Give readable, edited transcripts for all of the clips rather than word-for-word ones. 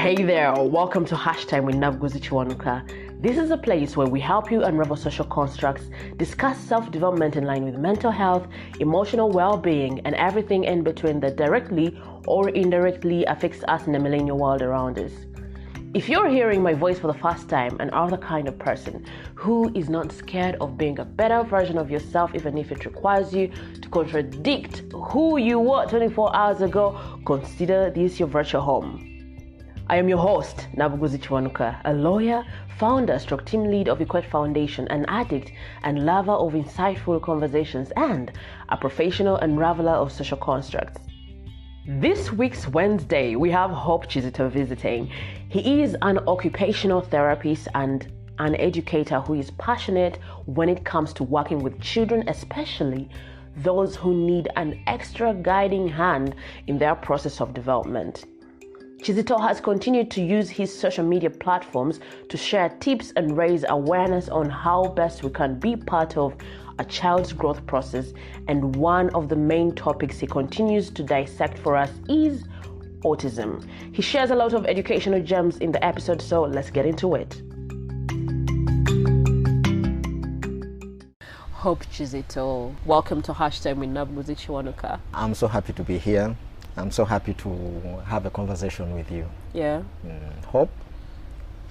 Hey there, welcome to Hashtag with Kizito. This is a place where we help you unravel social constructs, discuss self-development in line with mental health, emotional well-being, and everything in between that directly or indirectly affects us in the millennial world around us. If you're hearing my voice for the first time and are the kind of person who is not scared of being a better version of yourself, even if it requires you to contradict who you were 24 hours ago, consider this your virtual home. I am your host, Kizito, a lawyer, founder, team lead of Equate Foundation, an addict and lover of insightful conversations, and a professional unraveler of social constructs. This week's Wednesday, we have Hope Kizito visiting. He is an occupational therapist and an educator who is passionate when it comes to working with children, especially those who need an extra guiding hand in their process of development. Kizito has continued to use his social media platforms to share tips and raise awareness on how best we can be part of a child's growth process, and one of the main topics he continues to dissect for us is autism. He shares a lot of educational gems in the episode, so let's get into it. Hope Kizito, welcome to Hashtag with Kizito. I'm so happy to be here. I'm so happy to have a conversation with you. Yeah. Hope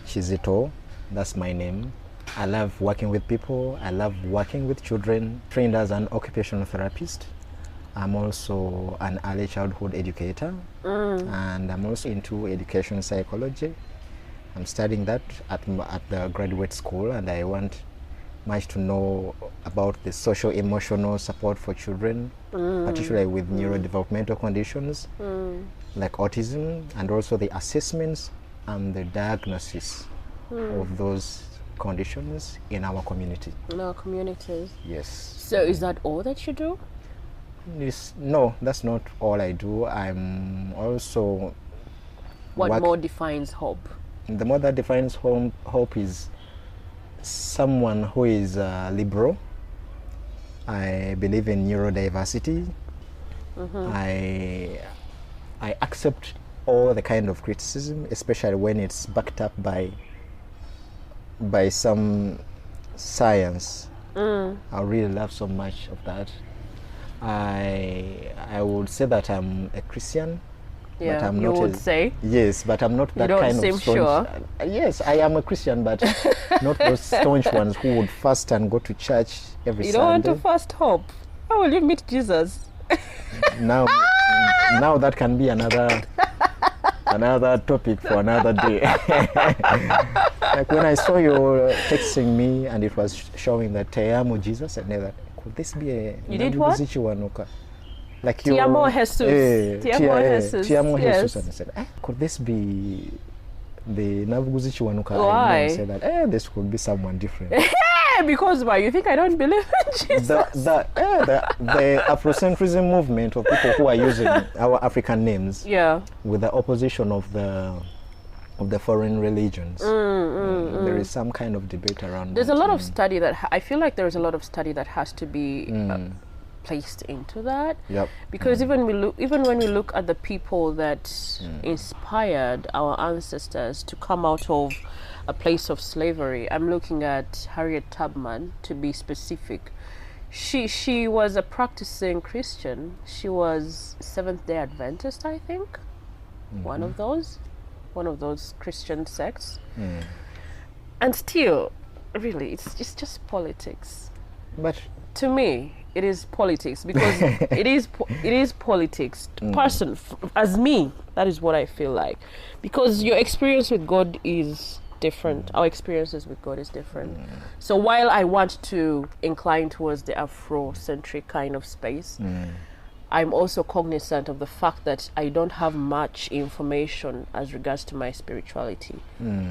Kizito, that's my name. I love working with people. I love working with children. Trained as an occupational therapist. I'm also an early childhood educator, and I'm also into education psychology. I'm studying that at the graduate school, and I want much to know about the social emotional support for children, particularly with neurodevelopmental conditions like autism, and also the assessments and the diagnosis of those conditions in our community. In our communities? Yes. So is that all that you do? No, that's not all I do. I'm also... What more defines hope? The more that defines hope is someone who is liberal. I believe in neurodiversity. I accept all the kind of criticism, especially when it's backed up by some science. I really love so much of that. I would say that I'm a Christian. Yeah, but I'm you not would say? Yes, but I'm not that kind of staunch. Sure. Yes, I am a Christian, but not those staunch ones who would fast and go to church every Sunday. You don't want to fast, Hope? How will you meet Jesus? Now that can be another topic for another day. Like when I saw you texting me and it was showing that Te amo Jesus, and never could this be a... You did what? Like Te amo Jesus. Te amo Jesus. Te amo Yes. Jesus. And I said, could this be the Nabuguzi Chiwanuka? Why? I said that this could be someone different. Because why? You think I don't believe in Jesus? The Afrocentrism movement of people who are using our African names, with the opposition of the foreign religions. There is some kind of debate around. There's a lot of study that I feel like there is a lot of study that has to be placed into that. Yep. Because even when we look at the people that inspired our ancestors to come out of a place of slavery, I'm looking at Harriet Tubman to be specific. She was a practicing Christian. She was Seventh-day Adventist, I think. One of those Christian sects. And still, really, it's just politics. But to me, it is politics, because it is politics. As me, that is what I feel like, because your experience with God is different. Our experiences with God is different. So while I want to incline towards the Afrocentric kind of space, I'm also cognizant of the fact that I don't have much information as regards to my spirituality.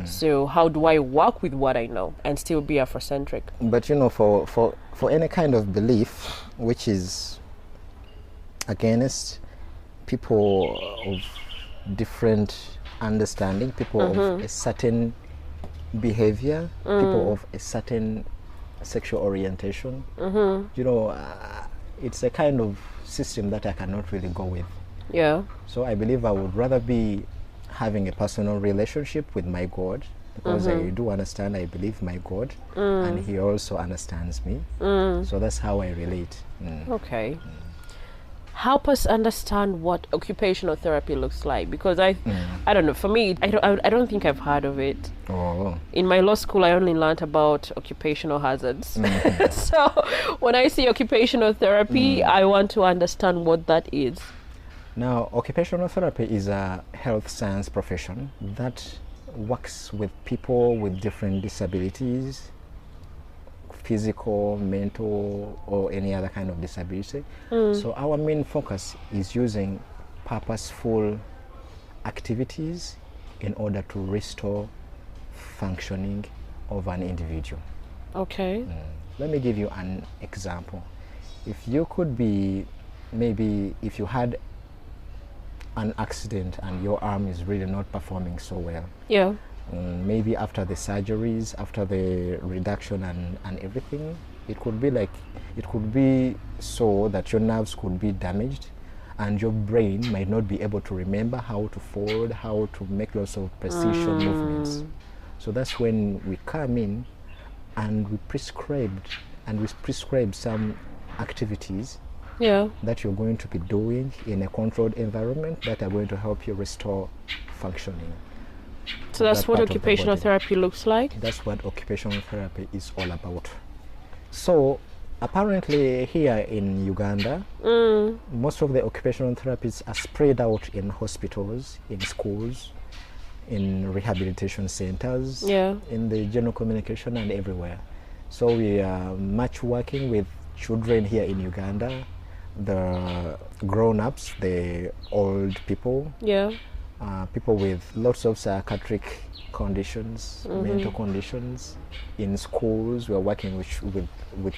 So how do I work with what I know and still be Afrocentric? But for any kind of belief which is against people of different understanding, people of a certain behavior, people of a certain sexual orientation, it's a kind of system that I cannot really go with. Yeah. So I believe I would rather be having a personal relationship with my God, because I do understand, I believe my God, and He also understands me. So that's how I relate. Okay. Help us understand what occupational therapy looks like, because I don't know, for me, I don't think I've heard of it. In my law school, I only learned about occupational hazards. So when I see occupational therapy, I want to understand what that is. Now, occupational therapy is a health science profession that works with people with different disabilities, physical, mental, or any other kind of disability. So our main focus is using purposeful activities in order to restore functioning of an individual. Okay. Let me give you an example. If you could be, maybe if you had an accident and your arm is really not performing so well. Yeah. Maybe after the surgeries, after the reduction and everything, it could be so that your nerves could be damaged and your brain might not be able to remember how to fold, how to make lots of precision movements. So that's when we come in and we prescribe some activities that you're going to be doing in a controlled environment that are going to help you restore functioning. So that's what occupational therapy looks like? That's what occupational therapy is all about. So apparently here in Uganda, most of the occupational therapists are spread out in hospitals, in schools, in rehabilitation centers, in the general communication and everywhere. So we are much working with children here in Uganda, the grown-ups, the old people, people with lots of psychiatric conditions, mental conditions. In schools, we are working with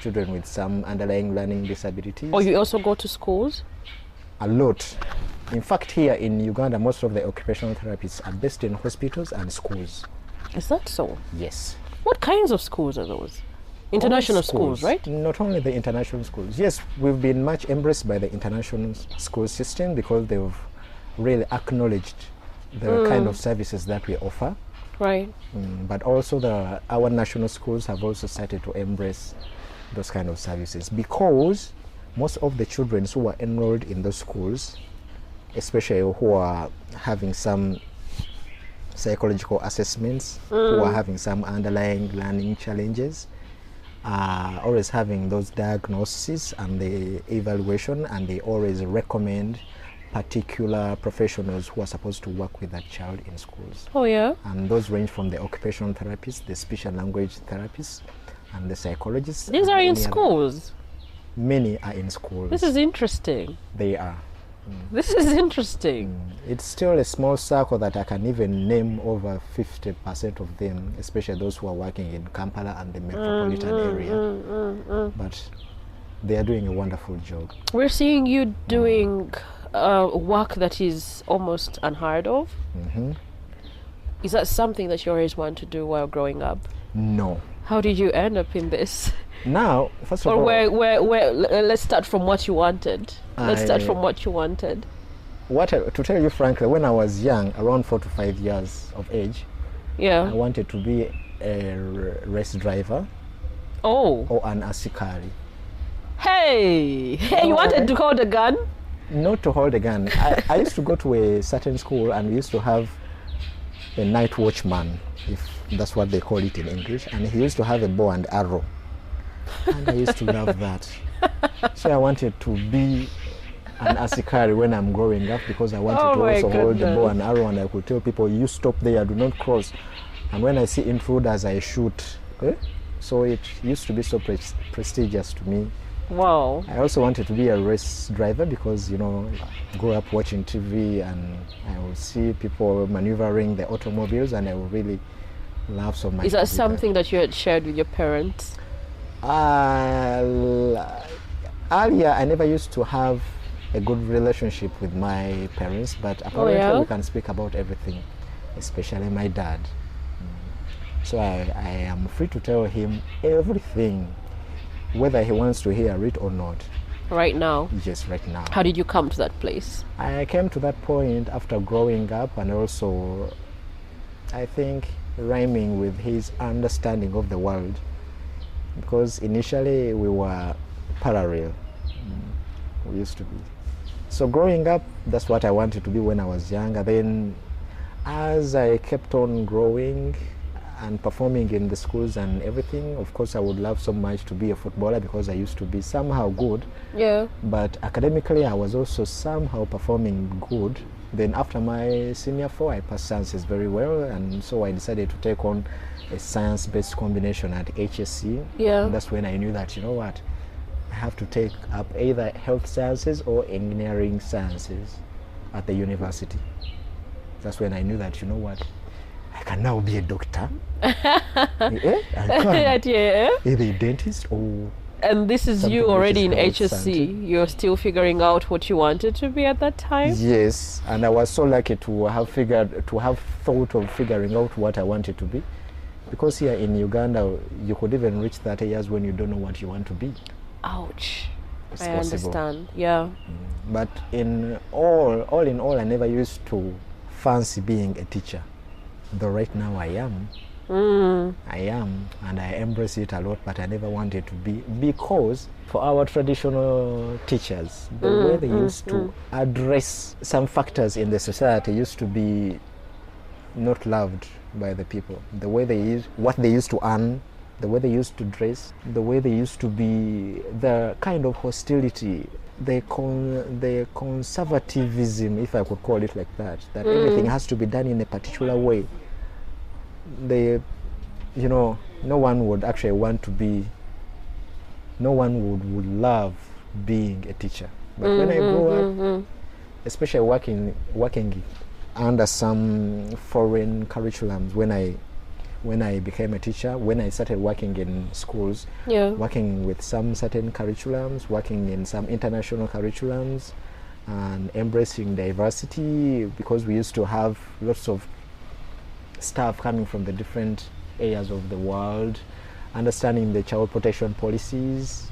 children with some underlying learning disabilities. Oh, you also go to schools? A lot. In fact, here in Uganda, most of the occupational therapists are based in hospitals and schools. Is that so? Yes. What kinds of schools are those? International schools, right? Not only the international schools. Yes, we've been much embraced by the international school system because they've really acknowledged the kind of services that we offer. Right. But also our national schools have also started to embrace those kind of services, because most of the children who are enrolled in those schools, especially who are having some psychological assessments, who are having some underlying learning challenges, are always having those diagnoses and the evaluation, and they always recommend particular professionals who are supposed to work with that child in schools. Oh yeah. And those range from the occupational therapists, the speech and language therapists, and the psychologists. These are in schools? Many are in schools. This is interesting. They are. This is interesting. It's still a small circle that I can even name over 50% of them, especially those who are working in Kampala and the metropolitan area. But they are doing a wonderful job. We're seeing you doing work that is almost unheard of. Is that something that you always wanted to do while growing up? No. How did you end up in this? Now, first of all, let's start from what you wanted. Let's start from what you wanted. To tell you frankly, when I was young, around 4 to 5 years of age, I wanted to be a race driver. Oh. Or an asikari. Hey, you wanted to hold a gun? Not to hold a gun. I used to go to a certain school, and we used to have a night watchman, if that's what they call it in English, and he used to have a bow and arrow. And I used to love that. So I wanted to be an asikari when I'm growing up, because I wanted to also hold the bow and arrow, and I could tell people, you stop there, do not cross. And when I see intruders, I shoot. So it used to be so prestigious to me. Wow. I also wanted to be a race driver because, I grew up watching TV, and I would see people maneuvering the automobiles, and I would really love so much. Is that something that you had shared with your parents? Earlier, I never used to have a good relationship with my parents, but apparently we can speak about everything, especially my dad. So I am free to tell him everything, whether he wants to hear it or not. right now. Yes, right now. How did you come to that place? I came to that point after growing up, and also I think rhyming with his understanding of the world, because initially we were parallel. We used to be. So growing up, that's what I wanted to be when I was younger. Then as I kept on growing and performing in the schools and everything, of course I would love so much to be a footballer, because I used to be somehow good. Yeah. But academically I was also somehow performing good. Then after my senior 4, I passed sciences very well, and so I decided to take on a science-based combination at HSC. Yeah. And that's when I knew that, you know what, I have to take up either health sciences or engineering sciences at the university. That's when I knew that, you know what, I can now be a doctor. I can. Yeah. Either a dentist or... And this is you already in HSC. You're still figuring out what you wanted to be at that time? Yes, and I was so lucky to have thought of figuring out what I wanted to be. Because here in Uganda, you could even reach 30 years when you don't know what you want to be. Ouch. It's I possible. understand, yeah. But in all in all, I never used to fancy being a teacher. Though right now I am. I am, and I embrace it a lot, but I never wanted to be, because for our traditional teachers, the way they used to address some factors in the society used to be not loved by the people. The way they used, what they used to earn, the way they used to dress, the way they used to be, the kind of hostility, the conservatism, if I could call it like that, that everything has to be done in a particular way. They, you know, no one would actually want to be, no one would love being a teacher. But when I grew up, especially working under some foreign curriculums, when I became a teacher, when I started working in schools, working with some certain curriculums, working in some international curriculums, and embracing diversity, because we used to have lots of staff coming from the different areas of the world, understanding the child protection policies.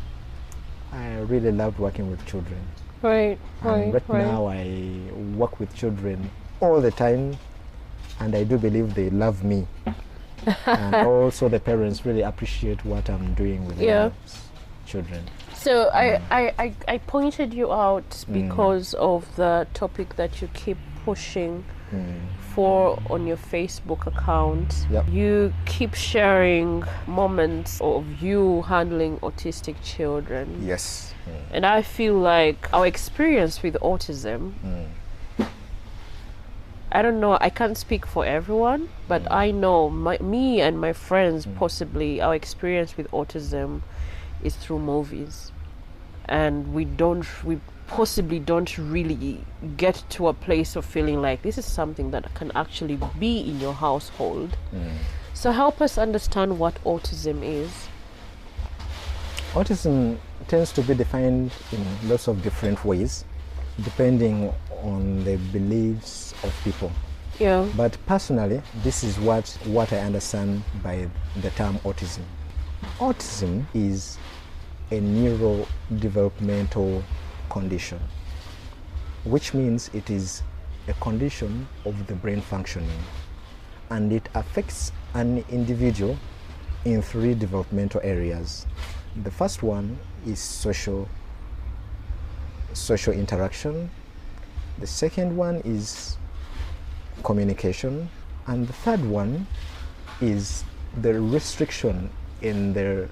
I really loved working with children. Right. Now I work with children all the time, and I do believe they love me. And also the parents really appreciate what I'm doing with their children. So I pointed you out because of the topic that you keep pushing for on your Facebook account. You keep sharing moments of you handling autistic children. Yes. And I feel like our experience with autism, I don't know, I can't speak for everyone, but I know me and my friends, possibly our experience with autism is through movies. And we possibly don't really get to a place of feeling like this is something that can actually be in your household. So help us understand what autism is. Autism tends to be defined in lots of different ways, depending on the beliefs of people. But personally, this is what I understand by the term autism. Autism is a neurodevelopmental condition, which means it is a condition of the brain functioning, and it affects an individual in 3 developmental areas. The first one is social interaction. The second one is communication, and the third one is the restriction in the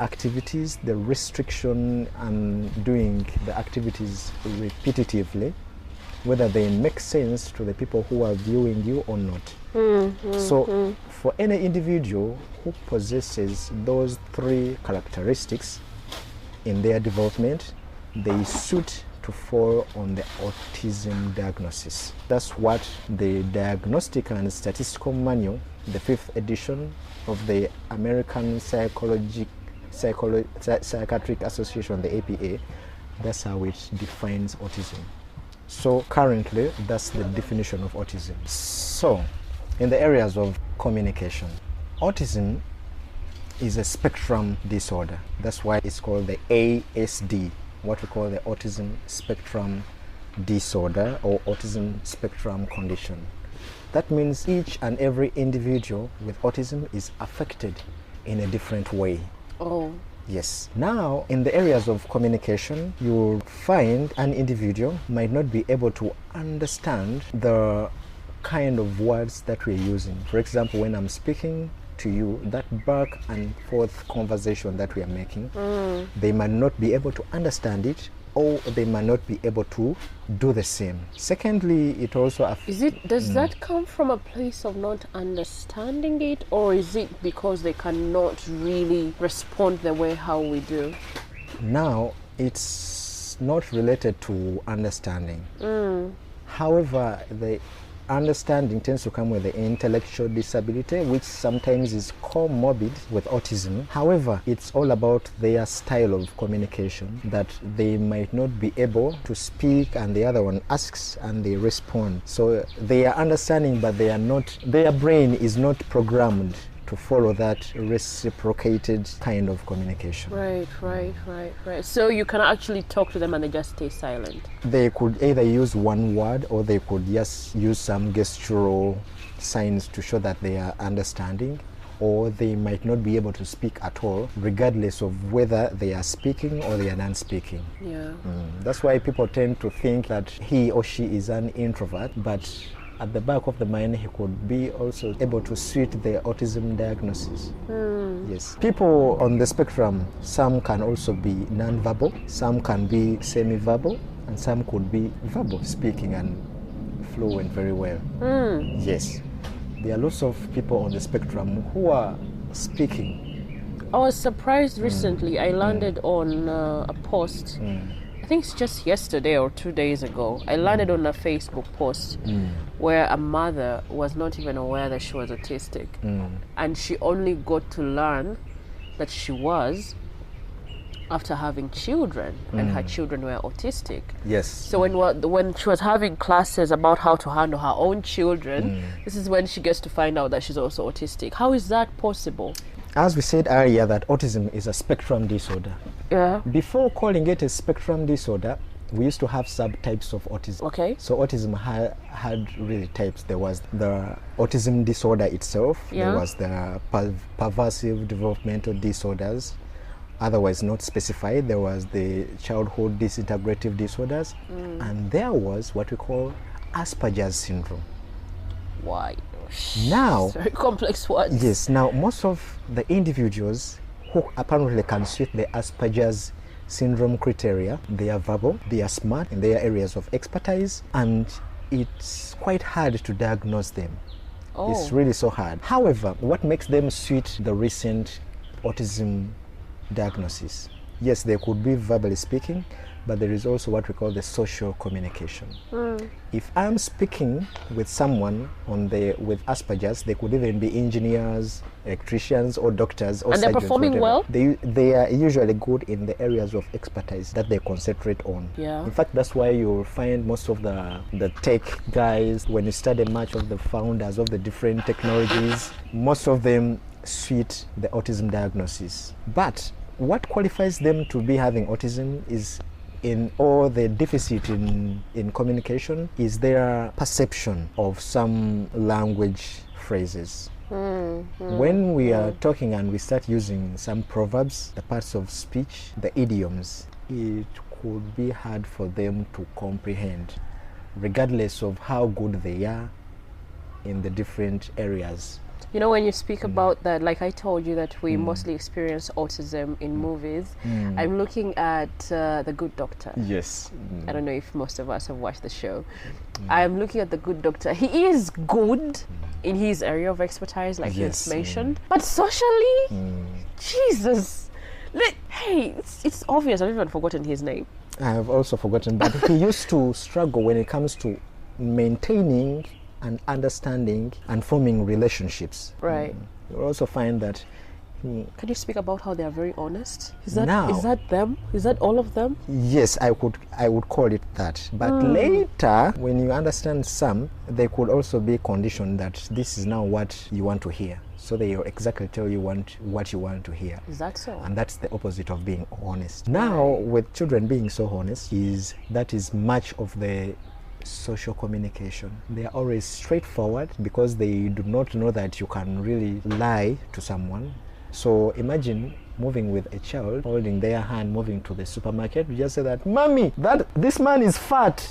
activities, the restriction and doing the activities repetitively, whether they make sense to the people who are viewing you or not. So for any individual who possesses those 3 characteristics in their development, they suit to fall on the autism diagnosis. That's what the Diagnostic and Statistical Manual, the 5th edition of the American Psychiatric Association, the APA, that's how it defines autism. So currently, that's the definition of autism. So, in the areas of communication, autism is a spectrum disorder. That's why it's called the ASD, what we call the autism spectrum disorder or autism spectrum condition. That means each and every individual with autism is affected in a different way. Oh. Yes. Now, in the areas of communication, you'll find an individual might not be able to understand the kind of words that we're using. For example, when I'm speaking to you, that back and forth conversation that we are making, they might not be able to understand it, or they might not be able to do the same. Secondly, it also does that come from a place of not understanding it, or is it because they cannot really respond the way how we do? Now, it's not related to understanding. However, the understanding tends to come with the intellectual disability, which sometimes is comorbid with autism. However, it's all about their style of communication, that they might not be able to speak and the other one asks and they respond. So they are understanding, but they are not, their brain is not programmed to follow that reciprocated kind of communication. Right. So you can actually talk to them and they just stay silent. They could either use one word or they could just use some gestural signs to show that they are understanding, or they might not be able to speak at all, regardless of whether they are speaking or they are non-speaking. Yeah. That's why people tend to think that he or she is an introvert, but at the back of the mind, he could be also able to suit the autism diagnosis. Yes. People on the spectrum, some can also be non-verbal, some can be semi-verbal, and some could be verbal, speaking and fluent very well. Yes. There are lots of people on the spectrum who are speaking. I was surprised recently. I landed on a post. I think it's just yesterday or 2 days ago. I landed on a Facebook post where a mother was not even aware that she was autistic. And she only got to learn that she was after having children, and her children were autistic. Yes. So when she was having classes about how to handle her own children, this is when she gets to find out that she's also autistic. How is that possible? As we said earlier, that autism is a spectrum disorder. Yeah. Before calling it a spectrum disorder, we used to have subtypes of autism. Okay. So autism had really types. There was the autism disorder itself. Yeah. There was the pervasive developmental disorders, otherwise not specified. There was the childhood disintegrative disorders, and there was what we call Asperger's syndrome. Why? Now, very complex words. Yes. Now, most of the individuals who apparently can suit the Asperger's syndrome criteria, they are verbal, they are smart in their areas of expertise, and it's quite hard to diagnose them. It's really so hard. However, what makes them suit the recent autism diagnosis? Yes, they could be verbally speaking, but there is also what we call the social communication. If I'm speaking with someone with Asperger's, they could even be engineers, electricians, or doctors, or and they're surgeons, performing whatever. well? They are usually good in the areas of expertise that they concentrate on. Yeah. In fact, that's why you'll find most of the tech guys, when you study much of the founders of the different technologies, most of them suit the autism diagnosis. But what qualifies them to be having autism is or the deficit in communication is their perception of some language phrases. When we are talking and we start using some proverbs, the parts of speech, the idioms, it could be hard for them to comprehend, regardless of how good they are in the different areas. You know, when you speak about that, like I told you that we mostly experience autism in movies, I'm looking at The Good Doctor. Yes. I don't know if most of us have watched the show. I'm looking at The Good Doctor. He is good in his area of expertise, like you mentioned. But socially, Jesus. Hey, it's obvious. I've even forgotten his name. I have also forgotten, but he used to struggle when it comes to maintaining and understanding and forming relationships. Right. You'll also find that he Can you speak about how they are very honest? Is Now- that them? Is that all of them? Yes, I would call it that. But later, when you understand some, they could also be conditioned that this is now what you want to hear. So they will exactly tell you what you want to hear. Is that so? And that's the opposite of being honest. Now, with children being so honest, that is much of the social communication. They are always straightforward because they do not know that you can really lie to someone. So imagine moving with a child, holding their hand, moving to the supermarket. You just say that, "Mommy, this man is fat."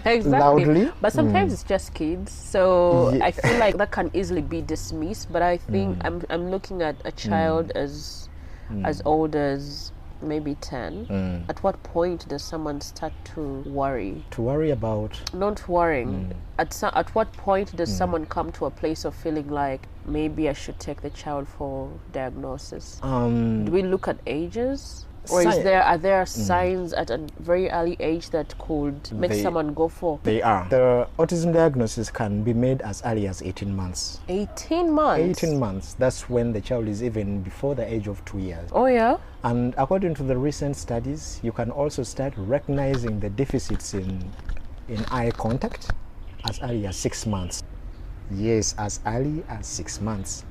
Exactly. Loudly. But sometimes it's just kids, so Yeah. I feel like that can easily be dismissed. But I think I'm looking at a child as old as maybe 10. At what point does someone start to worry? To worry about? Not worrying. At what point does someone come to a place of feeling like maybe I should take the child for diagnosis? Do we look at ages? Or are there signs at a very early age that could make someone go for? They are. The autism diagnosis can be made as early as 18 months. 18 months? 18 months. That's when the child is even before the age of 2 years. Oh, yeah? And according to the recent studies, you can also start recognizing the deficits in eye contact as early as 6 months. Yes, as early as 6 months.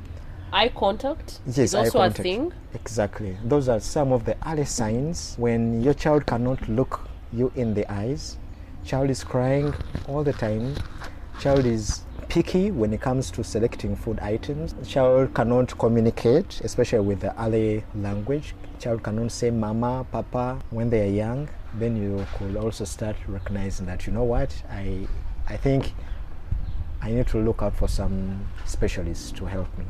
Eye contact Yes, is also eye a contact. thing? Exactly. Those are some of the early signs when your child cannot look you in the eyes. Child is crying all the time. Child is picky when it comes to selecting food items. Child cannot communicate, especially with the early language. Child cannot say mama, papa when they are young. Then you could also start recognizing that, you know what, I think I need to look out for some specialists to help me.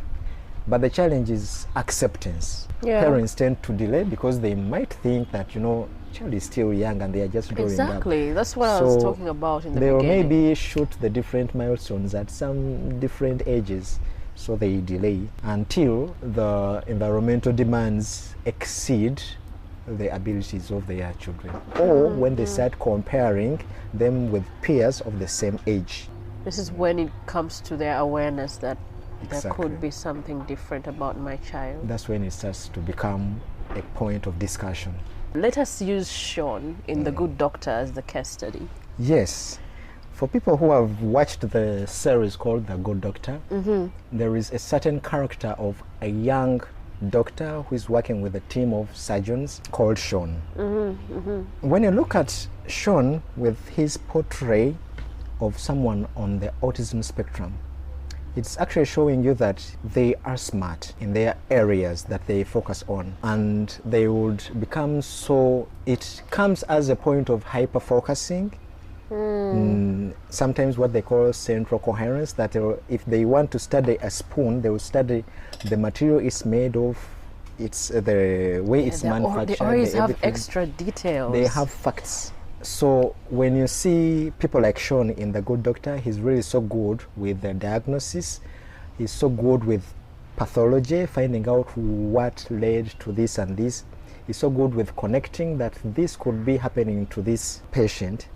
But the challenge is acceptance. Yeah. Parents tend to delay because they might think that, child is still young and they are just growing up. Exactly. That's what I was talking about in the they beginning. They will maybe shoot the different milestones at some different ages. So they delay until the environmental demands exceed the abilities of their children. Or when they start comparing them with peers of the same age. This is when it comes to their awareness that there Exactly. could be something different about my child. That's when it starts to become a point of discussion. Let us use Sean in The Good Doctor as the case study. Yes. For people who have watched the series called The Good Doctor, there is a certain character of a young doctor who is working with a team of surgeons called Sean. When you look at Sean with his portrait of someone on the autism spectrum, it's actually showing you that they are smart in their areas that they focus on, and they would become so, it comes as a point of hyper-focusing. Sometimes what they call central coherence, that if they want to study a spoon, they will study the material it's made of, it's the way it's manufactured. They always have extra details. They have facts. So when you see people like Sean in The Good Doctor, he's really so good with the diagnosis. He's so good with pathology, finding out what led to this and this. He's so good with connecting that this could be happening to this patient.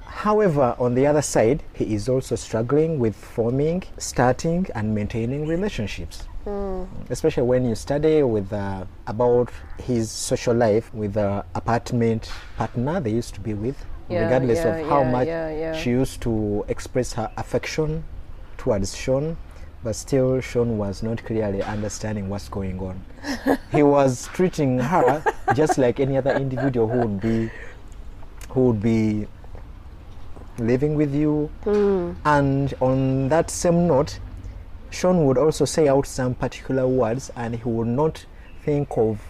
However, on the other side, he is also struggling with forming, starting and maintaining relationships. Especially when you study with about his social life with the apartment partner they used to be with, regardless of how much she used to express her affection towards Sean, but still Sean was not clearly understanding what's going on. He was treating her just like any other individual who would be living with you. And on that same note, Sean would also say out some particular words, and he would not think of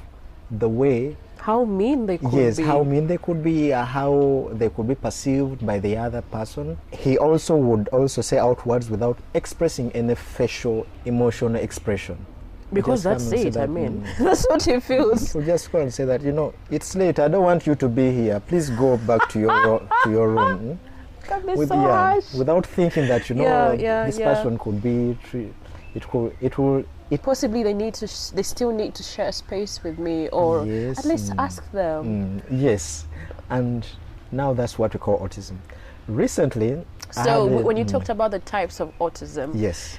the way how mean they could be. Yes, how mean they could be, how they could be perceived by the other person. He also would also say out words without expressing any facial emotional expression. Because that's it, I mean. That's what he feels. He would just go and say that, it's late, I don't want you to be here. Please go back to your room. Without thinking that this person could be possibly they still need to share space with me, or at least ask them. Yes, and now that's what we call autism. Recently, so when you talked about the types of autism, yes,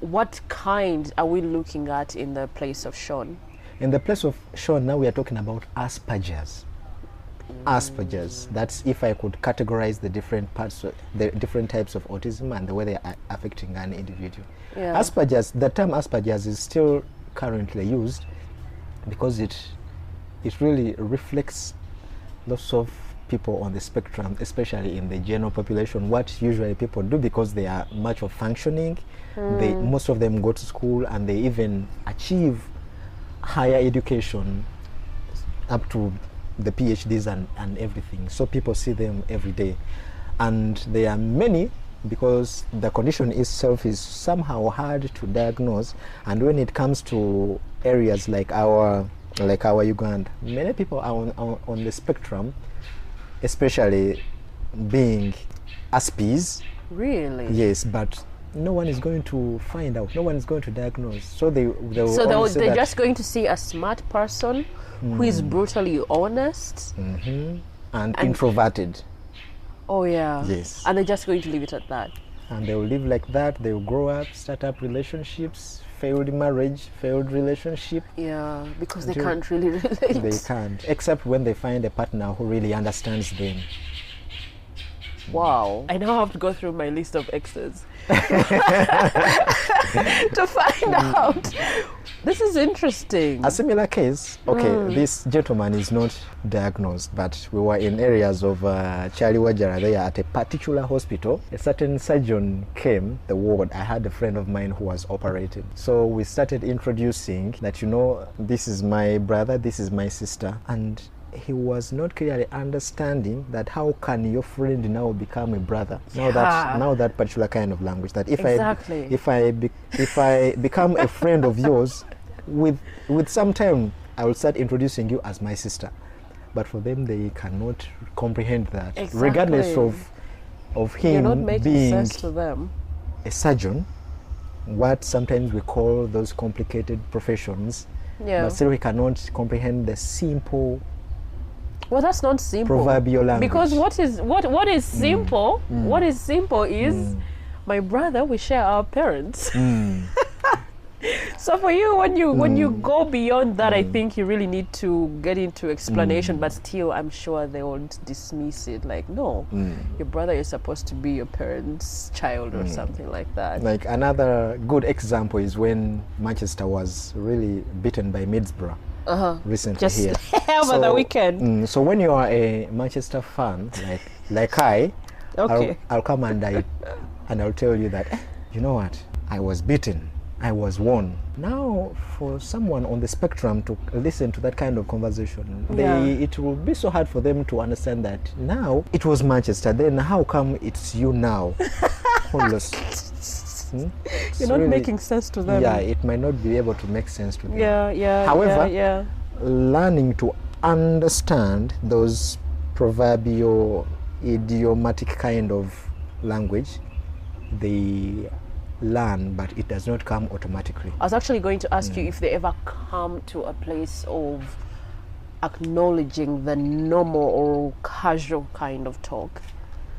what kind are we looking at in the place of Sean? In the place of Sean, now we are talking about Asperger's. Asperger's. That's if I could categorize the different parts, the different types of autism and the way they are affecting an individual. Yeah. Asperger's. The term Asperger's is still currently used because it really reflects lots of people on the spectrum, especially in the general population, what usually people do because they are much of functioning. Most of them go to school and they even achieve higher education up to the PhDs and everything. So people see them every day. And there are many because the condition itself is somehow hard to diagnose. And when it comes to areas like our Uganda, many people are on the spectrum, especially being Aspies. Really? Yes, but no one is going to find out. No one is going to diagnose. So they're just going to see a smart person who is brutally honest and introverted. Oh yeah. Yes. And they're just going to leave it at that. And they will live like that. They will grow up, start up relationships, failed marriage, failed relationship. Yeah, because they can't really relate. They can't, except when they find a partner who really understands them. Wow. I now have to go through my list of exes to find out. This is interesting. A similar case, this gentleman is not diagnosed, but we were in areas of Charlie Wajara there at a particular hospital. A certain surgeon came, the ward. I had a friend of mine who was operated. So we started introducing that, this is my brother, this is my sister. And he was not clearly understanding that how can your friend now become a brother? Now that particular kind of language, that if I become a friend of yours, with some time I will start introducing you as my sister. But for them, they cannot comprehend that. Exactly. Regardless of him You're not making being sense to them. a surgeon, what sometimes we call those complicated professions, but still we cannot comprehend the simple. Well, that's not simple. Proverbial language. Because what is simple? What is simple is my brother. We share our parents. So for you, when you go beyond that, I think you really need to get into explanation. But still, I'm sure they won't dismiss it. Like, no, your brother is supposed to be your parents' child or something like that. Like another good example is when Manchester was really beaten by Middlesbrough. Recently just here over the weekend. So when you are a Manchester fan like I, I'll come and I'll tell you that you know what, I was beaten, I was won. Now for someone on the spectrum to listen to that kind of conversation, it will be so hard for them to understand that now it was Manchester, then how come it's you now? You're not making sense to them. Yeah, it might not be able to make sense to them. Yeah. However, learning to understand those proverbial idiomatic kind of language, they learn, but it does not come automatically. I was actually going to ask you if they ever come to a place of acknowledging the normal or casual kind of talk.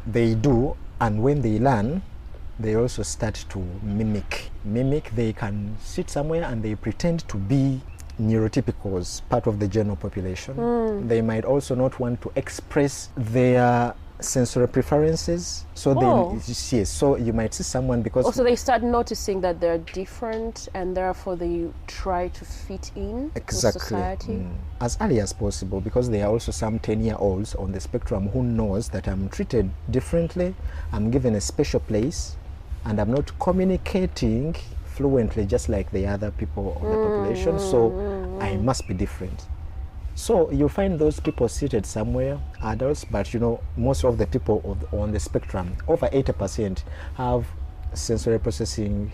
They do, and when they learn, they also start to mimic. They can sit somewhere and they pretend to be neurotypicals, part of the general population. They might also not want to express their sensory preferences. So so you might see someone because also they start noticing that they're different and therefore they try to fit in with society. As early as possible, because there are also some 10-year-olds on the spectrum who knows that I'm treated differently, I'm given a special place, and I'm not communicating fluently just like the other people of the population, so I must be different. So you'll find those people seated somewhere, adults, but most of the people on the spectrum, over 80%, have sensory processing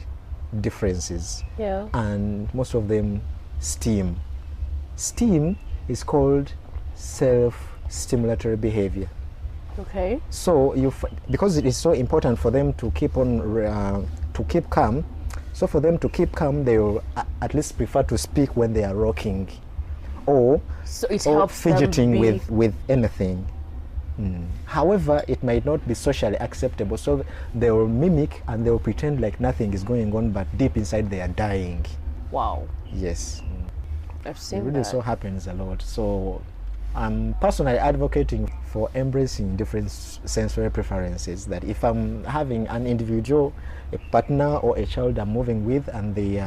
differences. And most of them STEAM. STEAM is called self-stimulatory behavior. Okay. So because it is so important for them to keep calm. So for them to keep calm, they will at least prefer to speak when they are rocking, or helps fidgeting them with anything. However, it might not be socially acceptable, so they will mimic and they will pretend like nothing is going on, but deep inside they are dying. Wow. Yes. I've seen It really that. so happens a lot. So I'm personally advocating for embracing different sensory preferences, that if I'm having an individual, a partner or a child I'm moving with, and they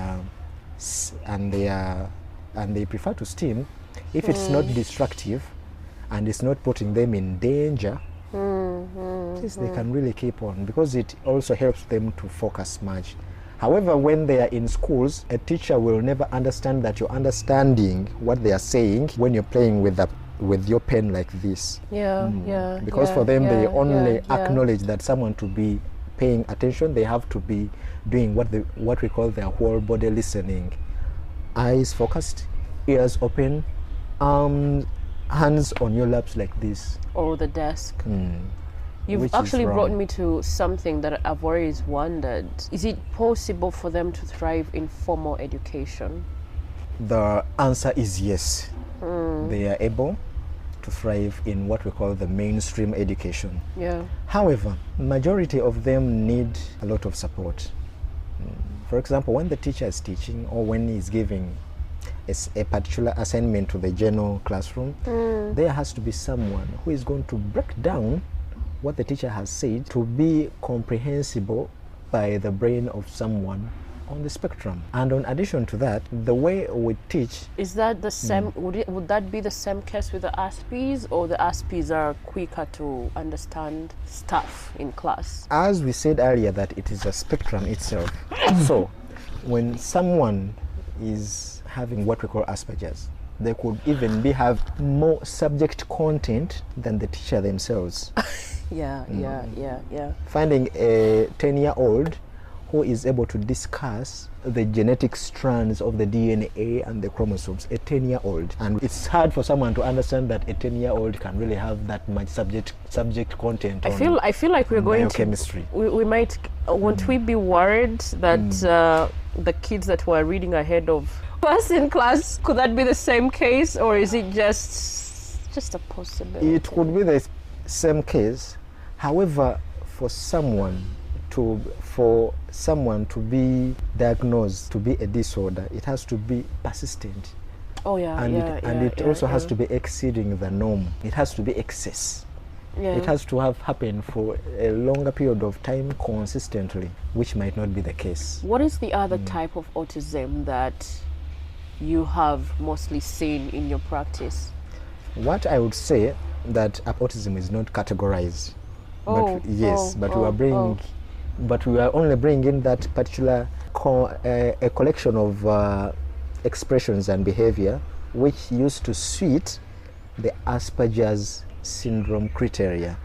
prefer to steam, if it's not destructive and it's not putting them in danger, yes, they can really keep on, because it also helps them to focus much. However, when they are in schools, a teacher will never understand that you're understanding what they are saying when you're playing with your pen like this. Because for them, they only acknowledge that someone to be paying attention, they have to be doing what we call their whole body listening. Eyes focused, ears open, hands on your laps like this. Or the desk. You've actually brought me to something that I've always wondered. Is it possible for them to thrive in formal education? The answer is yes. They are able to thrive in what we call the mainstream education. However, majority of them need a lot of support. For example, when the teacher is teaching or when he's giving a particular assignment to the general classroom, there has to be someone who is going to break down what the teacher has said to be comprehensible by the brain of someone on the spectrum. And in addition to that, the way we teach... Is that the same, would that be the same case with the Aspies, or the Aspies are quicker to understand stuff in class? As we said earlier, that it is a spectrum itself. So when someone is having what we call Asperger's, they could even have more subject content than the teacher themselves. Finding a 10-year-old who is able to discuss the genetic strands of the DNA and the chromosomes, a 10-year-old. And it's hard for someone to understand that a 10-year-old can really have that much subject content. I feel like we're going biochemistry. We might, won't we be worried that the kids that were reading ahead of us in class, could that be the same case, or is it just a possibility? It could be the same case. However, for someone to be diagnosed to be a disorder, it has to be persistent. It also has to be exceeding the norm. It has to be excess. It has to have happened for a longer period of time consistently, which might not be the case. What is the other type of autism that you have mostly seen in your practice? What I would say, that autism is not categorized. But we are only bringing that particular a collection of expressions and behavior which used to suit the Asperger's syndrome criteria.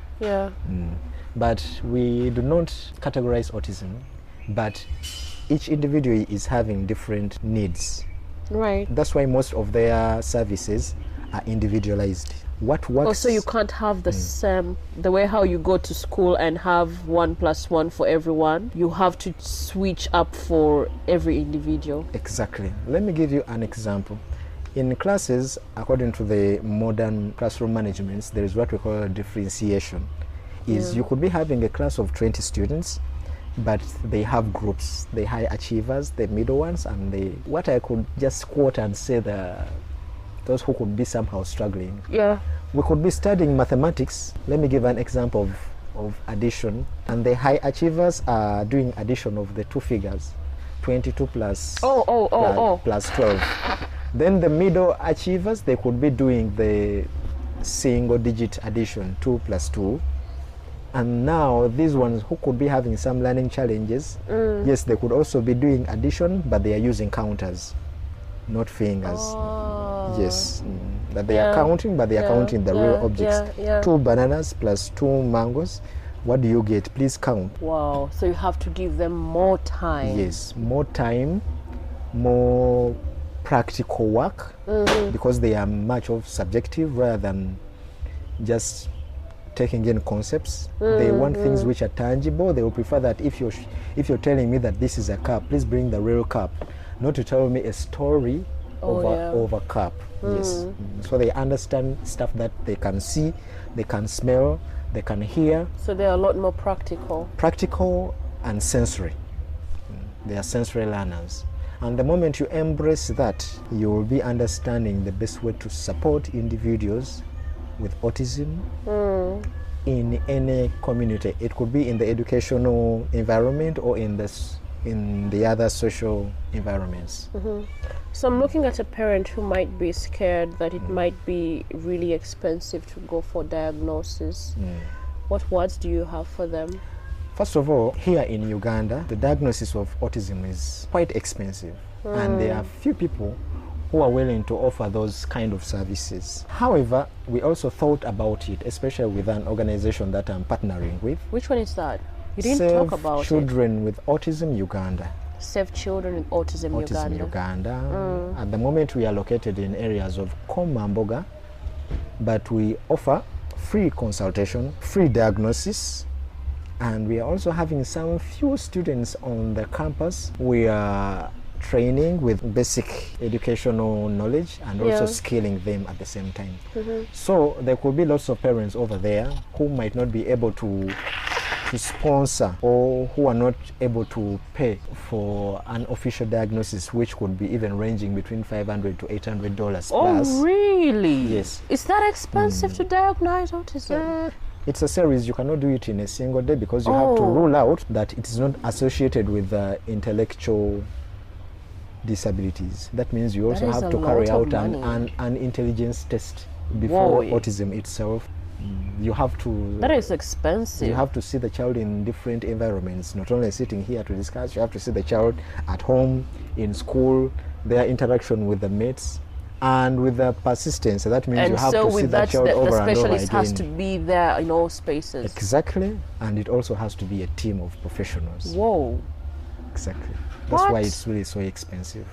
But we do not categorize autism, but each individual is having different needs. That's why most of their services are individualized. What works? So you can't have the same, the way how you go to school and have 1+1 for everyone. You have to switch up for every individual. Exactly. Let me give you an example. In classes, according to the modern classroom managements, there is what we call a differentiation. You could be having a class of 20 students, but they have groups, the high achievers, the middle ones, and what I could just quote and say, those who could be somehow struggling. We could be studying mathematics. Let me give an example of addition. And the high achievers are doing addition of the two figures, 22 plus 12. Then the middle achievers, they could be doing the single digit addition, 2 plus 2. And now these ones who could be having some learning challenges, yes, they could also be doing addition, but they are using counters, not fingers. Yes, that they are counting, but they are counting the real objects. 2 bananas plus 2 mangoes. What do you get? Please count. Wow, so you have to give them more time. Yes, more time, more practical work, because they are much of subjective rather than just taking in concepts. They want things which are tangible. They will prefer that if you're telling me that this is a cup, please bring the real cup, not to tell me a story over cup. Yes. So they understand stuff that they can see, they can smell, they can hear. So they're a lot more practical. Practical and sensory. They are sensory learners. And the moment you embrace that, you will be understanding the best way to support individuals with autism in any community. It could be in the educational environment or in the other social environments. So I'm looking at a parent who might be scared that it might be really expensive to go for diagnosis. What words do you have for them? First of all, here in Uganda, the diagnosis of autism is quite expensive, and there are few people who are willing to offer those kind of services. However, we also thought about it, especially with an organization that I'm partnering with. Which one is that? You didn't talk about Children with Autism Uganda. Save Children with Autism Uganda. At the moment, we are located in areas of Komamboga, but we offer free consultation, free diagnosis, and we are also having some few students on the campus. We are training with basic educational knowledge and also scaling them at the same time. So there could be lots of parents over there who might not be able to sponsor, or who are not able to pay for an official diagnosis, which could be even ranging between $500 to $800 plus. Oh, really? Yes. Is that expensive to diagnose autism? It's a series. You cannot do it in a single day because you have to rule out that it is not associated with intellectual disabilities. That means you also have to carry out an intelligence test before autism itself. You have to... That is expensive. You have to see the child in different environments, not only sitting here to discuss. You have to see the child at home, in school, their interaction with the mates, and with the persistence. That means you have to see the child over and over again. The specialist has to be there in all spaces. Exactly. And it also has to be a team of professionals. Whoa. Exactly. That's why it's really so expensive.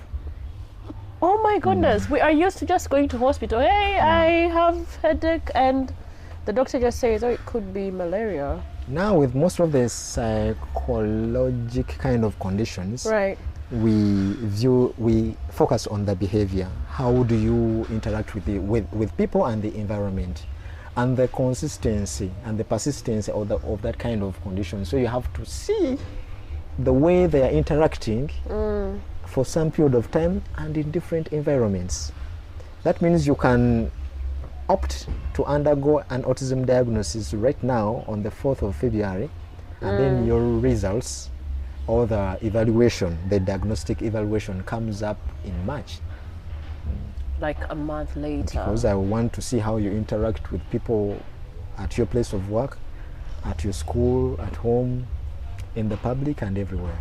Oh my goodness. We are used to just going to hospital. Hey, I have headache, and the doctor just says, oh, it could be malaria. Now, with most of the psychological kind of conditions, we focus on the behavior. How do you interact with people and the environment, and the consistency and the persistence of that kind of condition. So you have to see the way they are interacting for some period of time and in different environments. That means you can opt to undergo an autism diagnosis right now on the 4th of February, and then your results or the evaluation, the diagnostic evaluation, comes up in March. Like a month later. Because I want to see how you interact with people at your place of work, at your school, at home, in the public, and everywhere,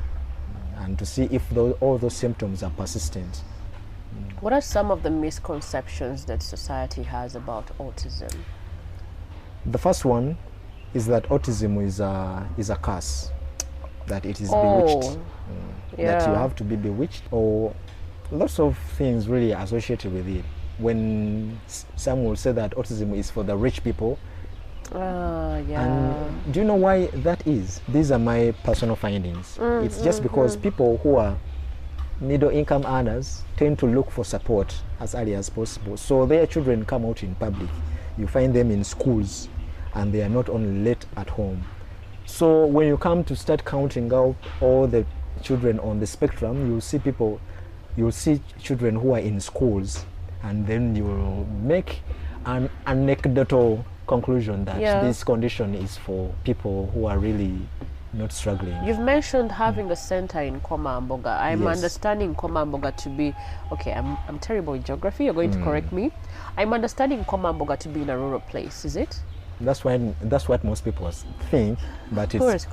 and to see if all those symptoms are persistent. What are some of the misconceptions that society has about autism? The first one is that autism is a curse, that it is bewitched, that you have to be bewitched, or lots of things really associated with it. When some will say that autism is for the rich people, and do you know why that is? These are my personal findings. It's just because people who are middle income earners tend to look for support as early as possible. So their children come out in public. You find them in schools, and they are not only late at home. So when you come to start counting out all the children on the spectrum, you'll see children who are in schools, and then you'll make an anecdotal conclusion that this condition is for people who are really not struggling. You've mentioned having a center in Komamboga. I'm understanding Komamboga to be, okay, I'm terrible in geography, you're going to correct me. I'm understanding Komamboga to be in a rural place, is it? That's what most people think, but it's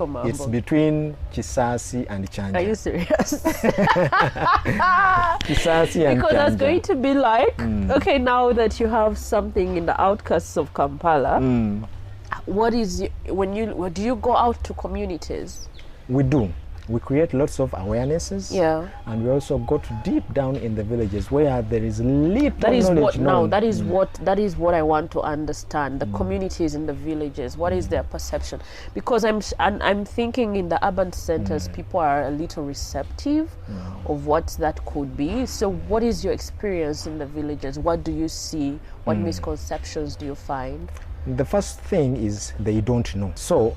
between Kisasi and Chanja. Are you serious? Kisasi and because Chanja. that's going to be like, okay, now that you have something in the outskirts of Kampala, what is do you go out to communities? We do. We create lots of awarenesses, and we also go to deep down in the villages where there is little knowledge known. That is what I want to understand. The communities in the villages, what is their perception? Because I'm thinking in the urban centers, people are a little receptive of what that could be. So, what is your experience in the villages? What do you see? What misconceptions do you find? The first thing is they don't know. So,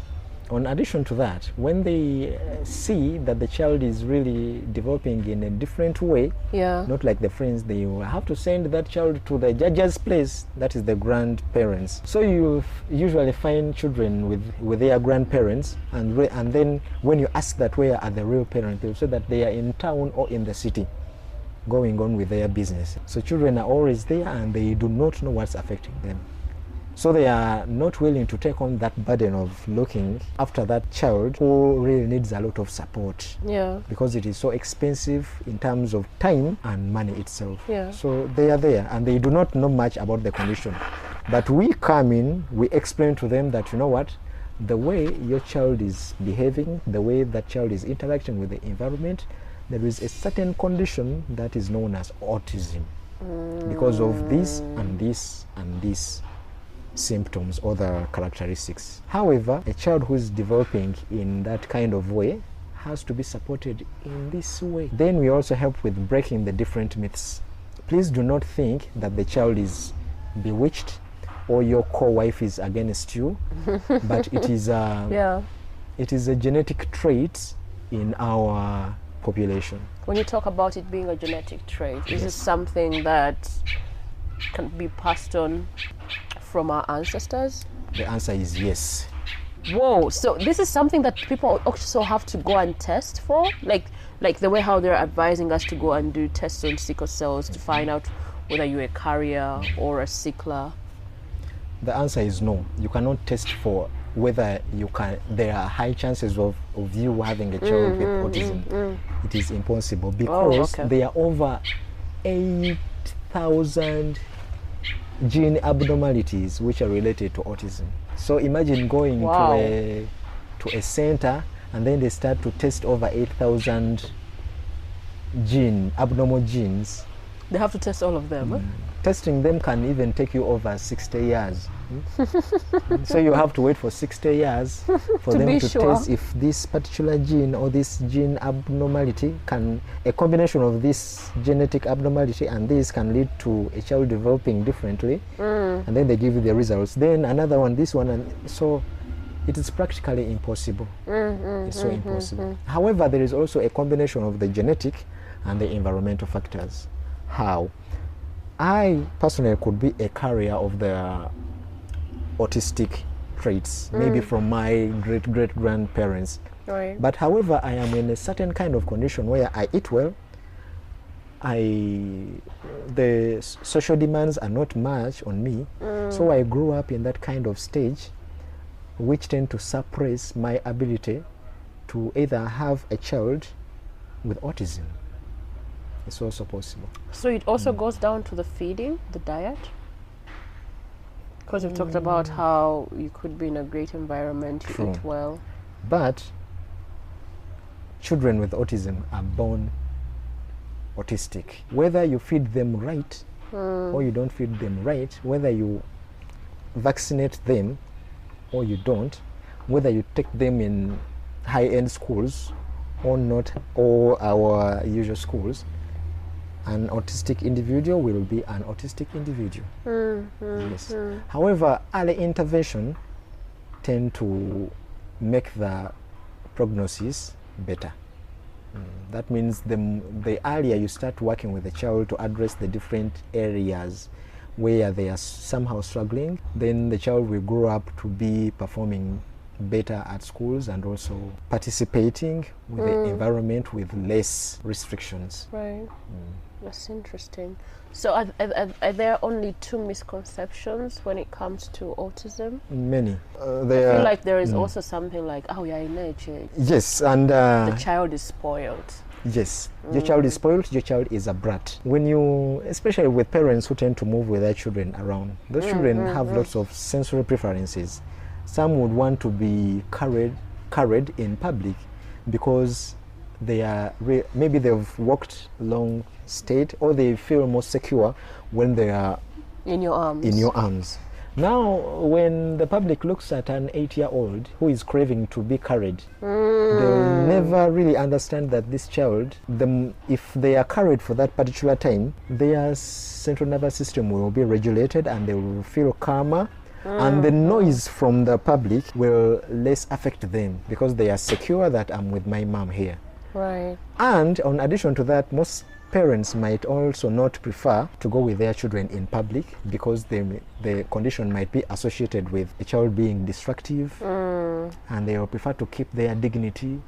in addition to that, when they see that the child is really developing in a different way, not like the friends, they will have to send that child to the judge's place, that is the grandparents. So you usually find children with their grandparents, and then when you ask that where are the real parents, they'll say that they are in town or in the city, going on with their business. So children are always there and they do not know what's affecting them. So they are not willing to take on that burden of looking after that child who really needs a lot of support. Because it is so expensive in terms of time and money itself. So they are there and they do not know much about the condition. But we come in, we explain to them that, you know what, the way your child is behaving, the way that child is interacting with the environment, there is a certain condition that is known as autism. Because of this and this and this symptoms or the characteristics. However, a child who is developing in that kind of way has to be supported in this way. Then we also help with breaking the different myths. Please do not think that the child is bewitched or your co-wife is against you, but it is a genetic trait in our population. When you talk about it being a genetic trait, is it something that can be passed on from our ancestors? The answer is yes. Whoa, so this is something that people also have to go and test for? Like the way how they're advising us to go and do tests on sickle cells to find out whether you're a carrier or a sickler? The answer is no. You cannot test for whether you can. There are high chances of you having a child with autism. It is impossible because there are over 8,000 gene abnormalities which are related to autism. So imagine going to a center and then they start to test over 8,000 abnormal genes. They have to test all of them? Testing them can even take you over 60 years. So you have to wait for 60 years for them to test if this particular gene or this gene abnormality a combination of this genetic abnormality and this can lead to a child developing differently. And then they give you the results. Then another one, this one, and so it is practically impossible. It's so impossible. However, there is also a combination of the genetic and the environmental factors. How? I personally could be a carrier of the autistic traits, maybe from my great-great-grandparents. But however, I am in a certain kind of condition where I eat well, the social demands are not much on me, so I grew up in that kind of stage which tend to suppress my ability to either have a child with autism. It's also possible. So it also goes down to the feeding, the diet? Because we've talked about how you could be in a great environment, you eat well. But children with autism are born autistic. Whether you feed them right or you don't feed them right, whether you vaccinate them or you don't, whether you take them in high-end schools or not, or our usual schools, an autistic individual will be an autistic individual. Yes. However, early intervention tend to make the prognosis better. That means the earlier you start working with the child to address the different areas where they are somehow struggling, then the child will grow up to be performing better at schools and also participating with the environment with less restrictions. That's interesting. So are there only two misconceptions when it comes to autism? Many. I feel like there is also something like, yes, and the child is spoiled. Yes, your child is spoiled, your child is a brat. When you, especially with parents who tend to move with their children around, those children have lots of sensory preferences. Some would want to be carried in public. because they are maybe they've walked long stayed, or they feel more secure when they are in your arms. In your arms. Now, when the public looks at an 8-year-old who is craving to be carried, they'll never really understand that this child, if they are carried for that particular time, their central nervous system will be regulated and they will feel calmer. And the noise from the public will less affect them because they are secure that I'm with my mom here. Right. And in addition to that, most parents might also not prefer to go with their children in public because the condition might be associated with a child being destructive, and they will prefer to keep their dignity.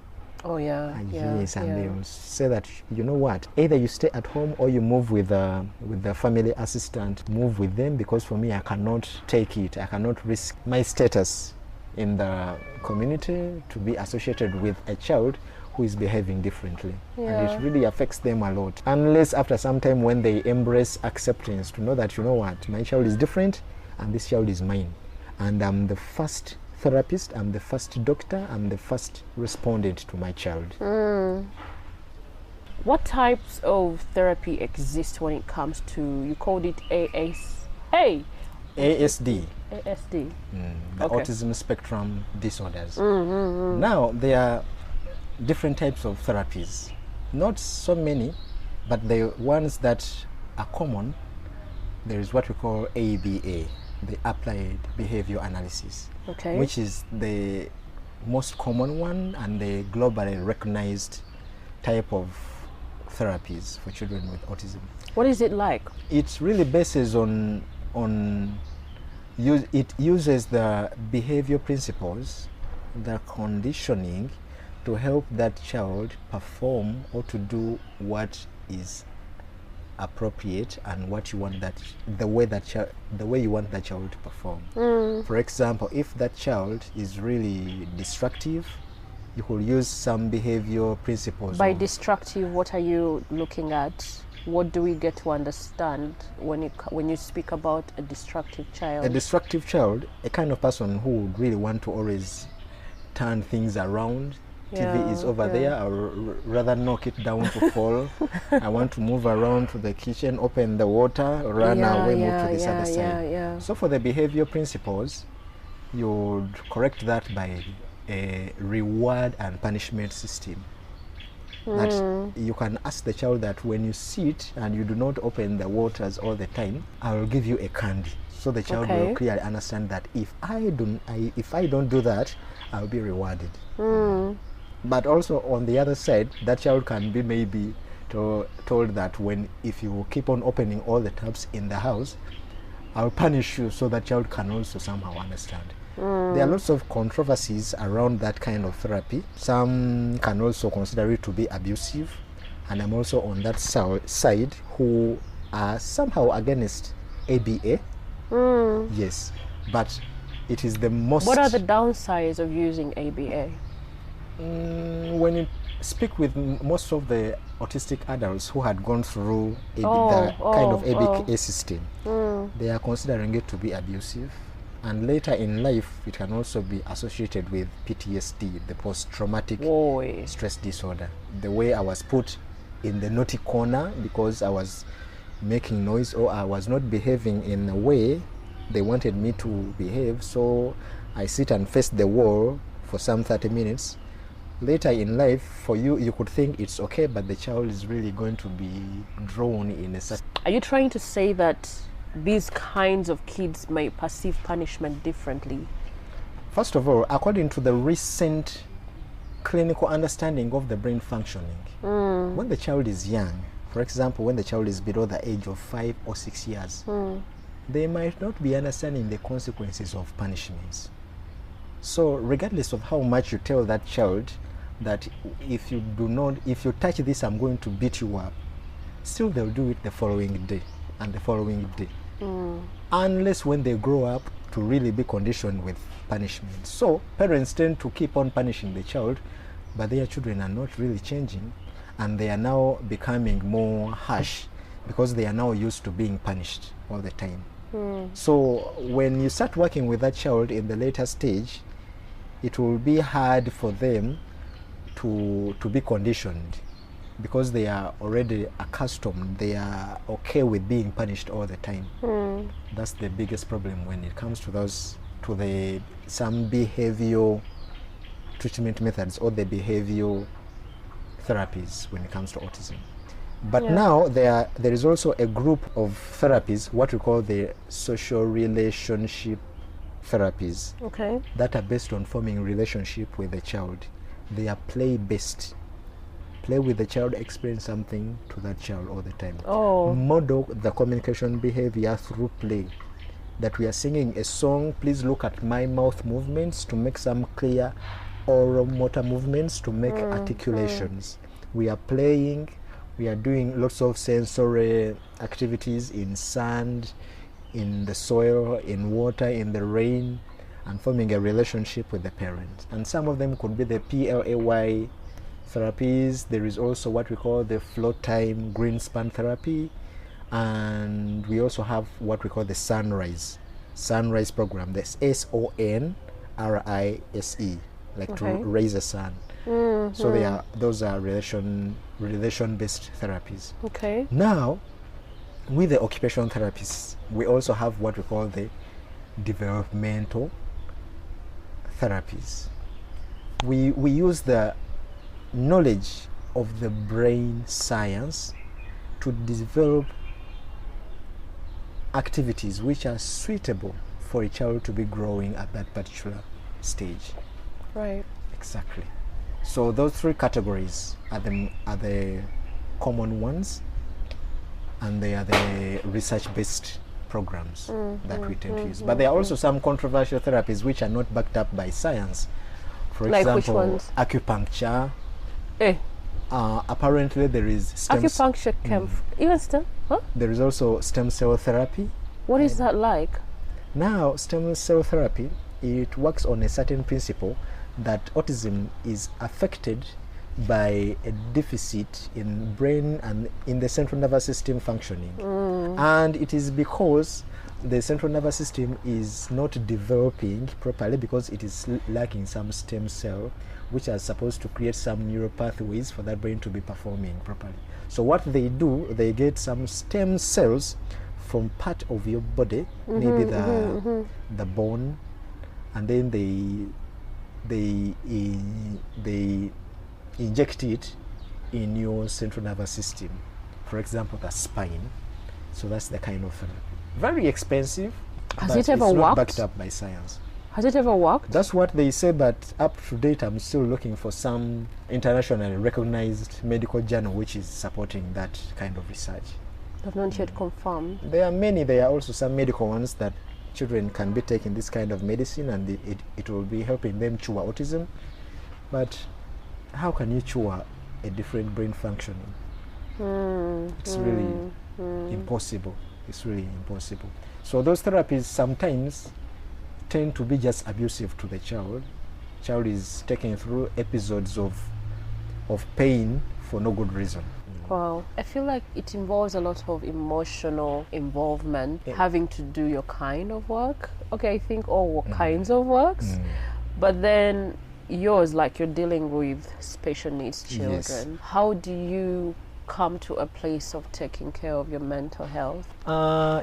Oh yeah. Yes, and they will say that, you know what, either you stay at home or you move with the family assistant, move with them, because for me I cannot take it. I cannot risk my status in the community to be associated with a child who is behaving differently. And it really affects them a lot. Unless after some time when they embrace acceptance to know that, you know what, my child is different and this child is mine. And I'm the first therapist, I'm the first doctor, I'm the first respondent to my child. What types of therapy exist when it comes to, you called it ASD? The Okay. autism spectrum disorders. Now, there are different types of therapies. Not so many, but the ones that are common, there is what we call ABA, the Applied Behavior Analysis, which is the most common one and the globally recognized type of therapies for children with autism. What is it like? It really bases on it uses the behavior principles, the conditioning, to help that child perform or to do what is appropriate and what you want the way you want that child to perform. For example, if that child is really destructive, you could use some behavior principles. By destructive, what are you looking at? What do we get to understand when you speak about a destructive child? A destructive child, a kind of person who would really want to always turn things around. TV is over there, I would rather knock it down to fall. I want to move around to the kitchen, open the water, run away, move to this other side. So for the behavior principles, you would correct that by a reward and punishment system. That you can ask the child that when you sit and you do not open the waters all the time, I will give you a candy. So the child will clearly understand that if I don't do that, I will be rewarded. But also on the other side, that child can be maybe told that if you keep on opening all the taps in the house, I'll punish you, so that child can also somehow understand. There are lots of controversies around that kind of therapy. Some can also consider it to be abusive, and I'm also on that side who are somehow against ABA. Yes, but it is the most... What are the downsides of using ABA? When you speak with most of the autistic adults who had gone through the kind of ABA system, they are considering it to be abusive, and later in life it can also be associated with PTSD, the post-traumatic stress disorder. The way I was put in the naughty corner because I was making noise or I was not behaving in a way they wanted me to behave, so I sit and face the wall for some 30 minutes. Later in life, for you could think it's okay, but the child is really going to be drawn in a certain... Are you trying to say that these kinds of kids may perceive punishment differently? First of all, according to the recent clinical understanding of the brain functioning, when the child is young, for example, when the child is below the age of 5 or 6 years, they might not be understanding the consequences of punishments. So regardless of how much you tell that child that if you touch this, I'm going to beat you up, still they'll do it the following day and the following day. Unless when they grow up to really be conditioned with punishment. So parents tend to keep on punishing the child, but their children are not really changing, and they are now becoming more harsh because they are now used to being punished all the time. So when you start working with that child in the later stage, it will be hard for them to be conditioned, because they are already accustomed, they are okay with being punished all the time. That's the biggest problem when it comes to some behavioral treatment methods or the behavioral therapies when it comes to autism. But now there is also a group of therapies, what we call the social relationship therapies, that are based on forming relationship with the child. They are play-based. Play with the child, explain something to that child all the time. Model the communication behavior through play. That we are singing a song, please look at my mouth movements to make some clear oral motor movements to make articulations. We are playing, we are doing lots of sensory activities in sand, in the soil, in water, in the rain, and forming a relationship with the parent. And some of them could be the PLAY therapies. There is also what we call the float time Greenspan therapy, and we also have what we call the sunrise program, the SONRISE, like to raise a sun. So those are relation-based therapies. Now, with the occupational therapists, we also have what we call the developmental therapies. We use the knowledge of the brain science to develop activities which are suitable for a child to be growing at that particular stage. Right. Exactly. So those three categories are the common ones, and they are the research-based programs that we tend to use. But there are also some controversial therapies which are not backed up by science. For like example, which ones? Acupuncture. Apparently there is acupuncture even stem. There is also stem cell therapy. What is that like? Now, stem cell therapy, it works on a certain principle that autism is affected by a deficit in brain and in the central nervous system functioning. And it is because the central nervous system is not developing properly, because it is lacking some stem cell which are supposed to create some neural pathways for that brain to be performing properly. So what they do, they get some stem cells from part of your body, maybe the bone, and then they inject it in your central nervous system, for example the spine. So that's the kind of therapy. Very expensive. Has it ever worked? Backed up by science. Has it ever worked? That's what they say, but up to date I'm still looking for some internationally recognized medical journal which is supporting that kind of research. They've not yet confirmed. There are many. There are also some medical ones that children can be taking this kind of medicine, and it will be helping them cure autism. But how can you cure a different brain functioning? It's really impossible. It's really impossible. So those therapies sometimes tend to be just abusive to the child. Child is taken through episodes of pain for no good reason. Wow. I feel like it involves a lot of emotional involvement, having to do your kind of work. Okay, I think all kinds of works, but then yours, like you're dealing with special needs children. Yes. How do you come to a place of taking care of your mental health?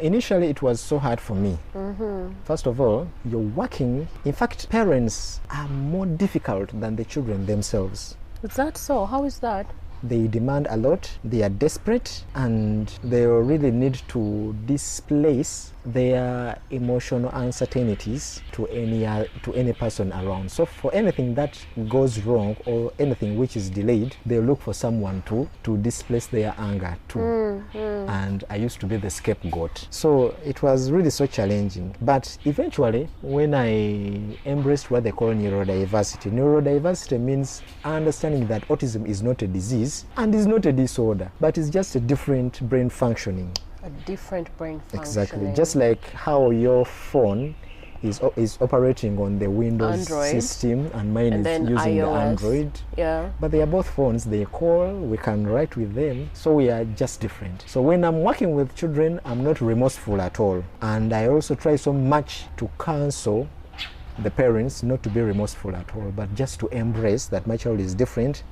Initially, it was so hard for me. First of all, you're working. In fact, parents are more difficult than the children themselves. Is that so? How is that? They demand a lot, they are desperate, and they really need to displace their emotional uncertainties to any person around. So for anything that goes wrong or anything which is delayed, they look for someone to displace their anger to. And I used to be the scapegoat. So it was really so challenging. But eventually, when I embraced what they call neurodiversity means understanding that autism is not a disease and is not a disorder, but it's just a different brain functioning. A different brain functioning. Exactly. Just like how your phone is operating on the Windows Android system and mine and is using iOS. the Android. Yeah. But they are both phones. They call, we can write with them. So we are just different. So when I'm working with children, I'm not remorseful at all. And I also try so much to counsel the parents not to be remorseful at all, but just to embrace that my child is different.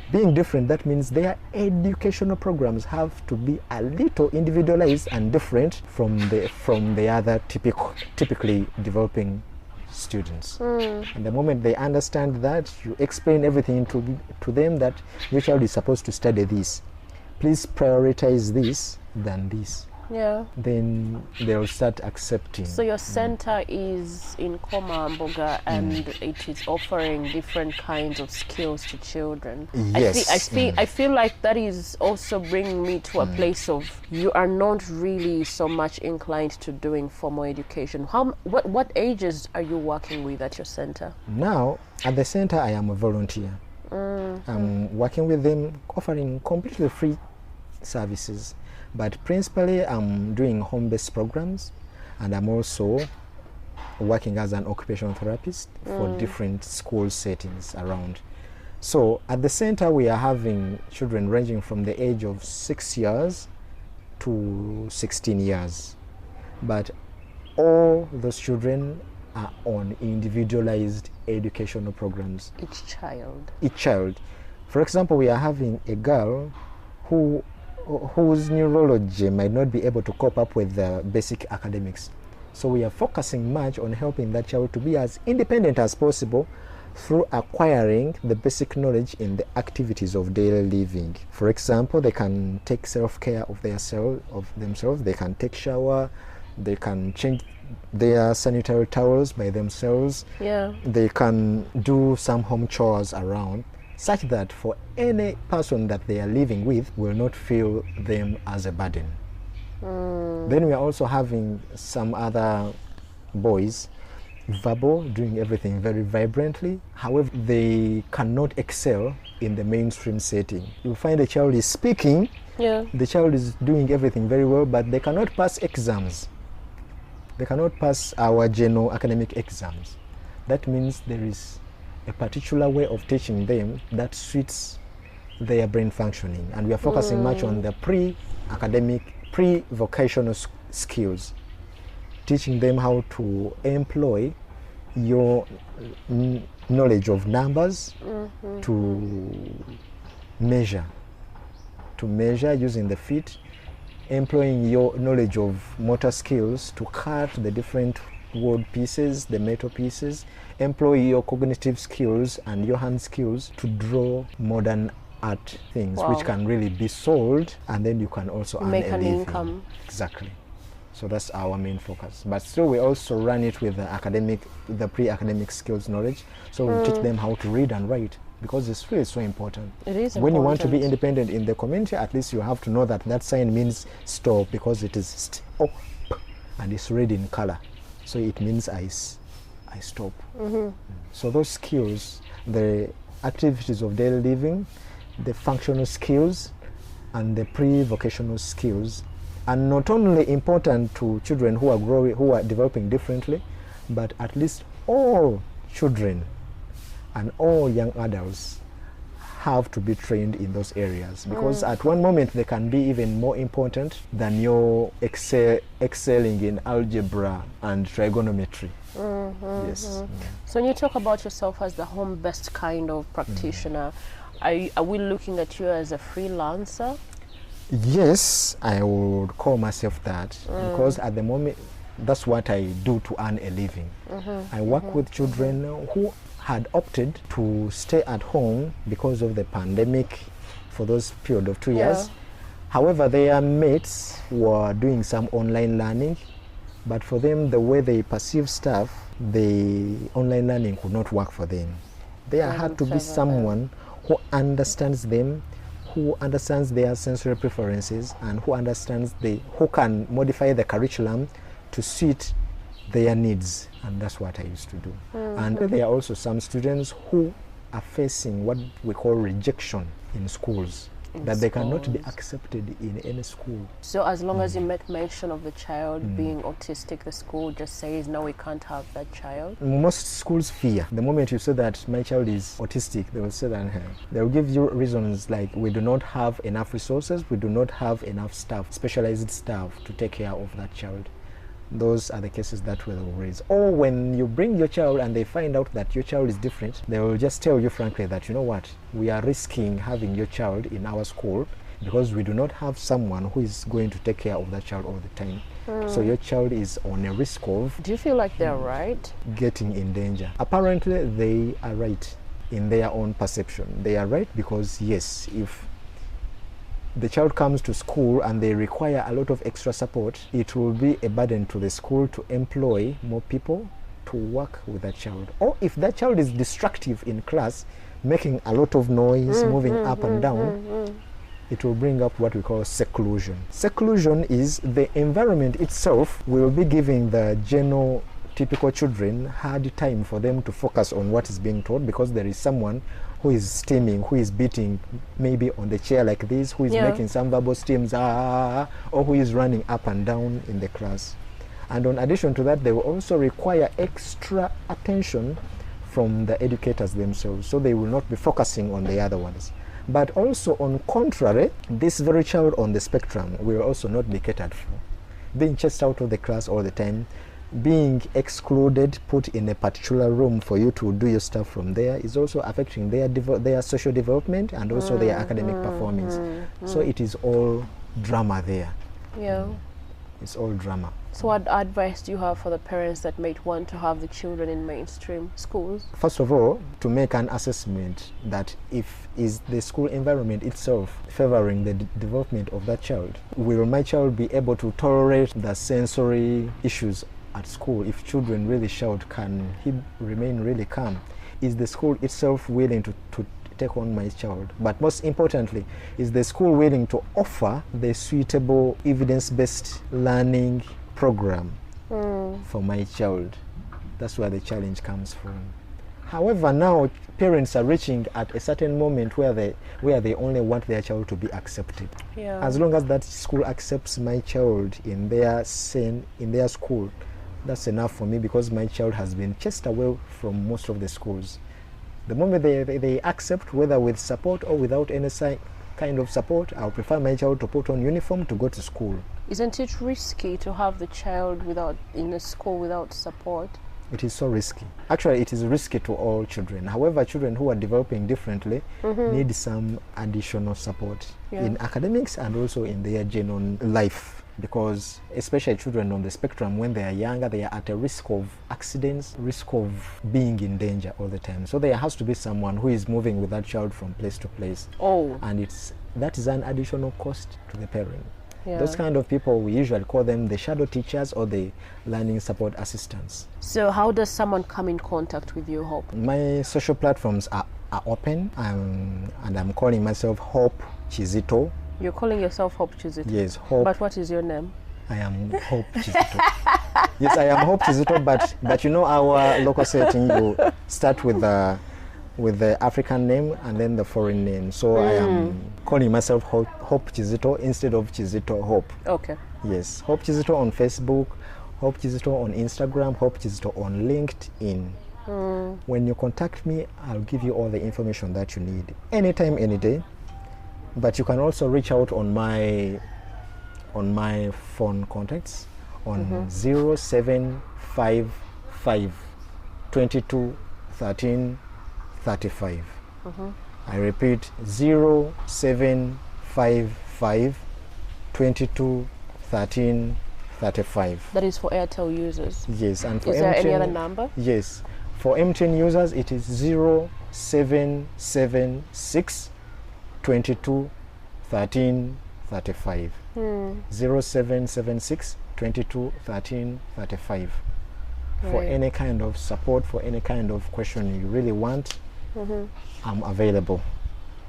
Being different, that means their educational programs have to be a little individualized and different from the other typically developing students. And the moment they understand that, you explain everything to them, that your child is supposed to study this. Please prioritize this than this. Yeah. Then they'll start accepting. So your center is in Komamboga, and it is offering different kinds of skills to children. Yes. I feel like that is also bringing me to a place of, you are not really so much inclined to doing formal education. What ages are you working with at your center? Now, at the center, I am a volunteer. I'm working with them, offering completely free services. But principally, I'm doing home-based programs, and I'm also working as an occupational therapist for different school settings around. So at the center, we are having children ranging from the age of 6 years to 16 years. But all those children are on individualized educational programs. Each child. For example, we are having a girl whose neurology might not be able to cope up with the basic academics. So we are focusing much on helping that child to be as independent as possible through acquiring the basic knowledge in the activities of daily living. For example, they can take self-care of themselves, they can take shower, they can change their sanitary towels by themselves, they can do some home chores around, such that for any person that they are living with will not feel them as a burden. Then we are also having some other boys, verbal, doing everything very vibrantly. However, they cannot excel in the mainstream setting. You find the child is speaking, the child is doing everything very well, but they cannot pass exams. They cannot pass our general academic exams. That means there is a particular way of teaching them that suits their brain functioning, and we are focusing much on the pre-academic, pre-vocational skills, teaching them how to employ your knowledge of numbers to measure using the feet, employing your knowledge of motor skills to cut the different wood pieces, the metal pieces, employ your cognitive skills and your hand skills to draw modern art things, which can really be sold, and then you can also earn make a an living. income. Exactly. So that's our main focus. But still, we also run it with the pre-academic skills knowledge. So we teach them how to read and write, because it's really so important. It is when you want to be independent in the community, at least you have to know that that sign means stop, because it is stop, and it's red in color. So it means I stop. So those skills, the activities of daily living, the functional skills, and the pre-vocational skills are not only important to children who are developing differently, but at least all children and all young adults have to be trained in those areas, because at one moment they can be even more important than your excelling in algebra and trigonometry. Yes. So when you talk about yourself as the home-based kind of practitioner, are we looking at you as a freelancer? Yes, I would call myself that, because at the moment that's what I do to earn a living. I work with children who had opted to stay at home because of the pandemic for those period of 2 years. However, their mates were doing some online learning, but for them, the way they perceive stuff, the online learning could not work for them. There had to be someone who understands them, who understands their sensory preferences, and who can modify the curriculum to suit their needs, and that's what I used to do. And there are also some students who are facing what we call rejection in schools, that they cannot be accepted in any school. So as long as you make mention of the child being autistic, the school just says, no, we can't have that child? Most schools fear. The moment you say that my child is autistic, they will say that they will give you reasons like, we do not have enough resources, we do not have enough staff, specialized staff to take care of that child. those are the cases that will raise. Or when you bring your child and they find out that your child is different, they will just tell you frankly that, you know what, we are risking having your child in our school because we do not have someone who is going to take care of that child all the time. So your child is on a risk of... Do you feel like they're right? ...getting in danger. Apparently, they are right in their own perception. They are right because, yes, if the child comes to school and they require a lot of extra support, it will be a burden to the school to employ more people to work with that child. Or if that child is destructive in class, making a lot of noise, moving up and down, it will bring up what we call seclusion. Seclusion is the environment itself will be giving the typical children hard time for them to focus on what is being taught because there is someone who is steaming, who is beating maybe on the chair like this, who is making some verbal steams, or who is running up and down in the class. And in addition to that, they will also require extra attention from the educators themselves, so they will not be focusing on the other ones. But also, on contrary, this very child on the spectrum will also not be catered for. Being chased out of the class all the time, being excluded, put in a particular room for you to do your stuff from there is also affecting their social development and also their academic performance. So it is all drama there. Yeah. It's all drama. So what advice do you have for the parents that might want to have the children in mainstream schools? First of all, to make an assessment that is the school environment itself favoring the development of that child. Will my child be able to tolerate the sensory issues at school? If children really shout, can he remain really calm? Is the school itself willing to take on my child? But most importantly, is the school willing to offer the suitable evidence-based learning program for my child? That's where the challenge comes from. However, now parents are reaching at a certain moment where they only want their child to be accepted. Yeah. As long as that school accepts my child in their school, that's enough for me because my child has been chased away from most of the schools. The moment they accept, whether with support or without any kind of support, I'll prefer my child to put on uniform to go to school. Isn't it risky to have the child in a school without support? It is so risky. Actually, it is risky to all children. However, children who are developing differently need some additional support in academics and also in their general life. Because especially children on the spectrum, when they are younger, they are at a risk of accidents, risk of being in danger all the time. So there has to be someone who is moving with that child from place to place. Oh. And that is an additional cost to the parent. Yeah. Those kind of people, we usually call them the shadow teachers or the learning support assistants. So how does someone come in contact with you, Hope? My social platforms are open, and I'm calling myself Hope Kizito. You're calling yourself Hope Kizito? Yes, Hope. But what is your name? I am Hope Kizito. Yes, I am Hope Kizito, but you know our local setting, you start with the African name and then the foreign name. So I am calling myself Hope Kizito instead of Kizito Hope. Okay. Yes, Hope Kizito on Facebook, Hope Kizito on Instagram, Hope Kizito on LinkedIn. When you contact me, I'll give you all the information that you need. Anytime, any day. But you can also reach out on my phone contacts on 0755 22 13 35. I repeat, 0755 22 13 35. That is for Airtel users? Yes. And for is there any other number? Yes. For MTN users, it is 0776 22 13 35. 0776 22 13 35. For any kind of support, for any kind of question you really want, I'm available.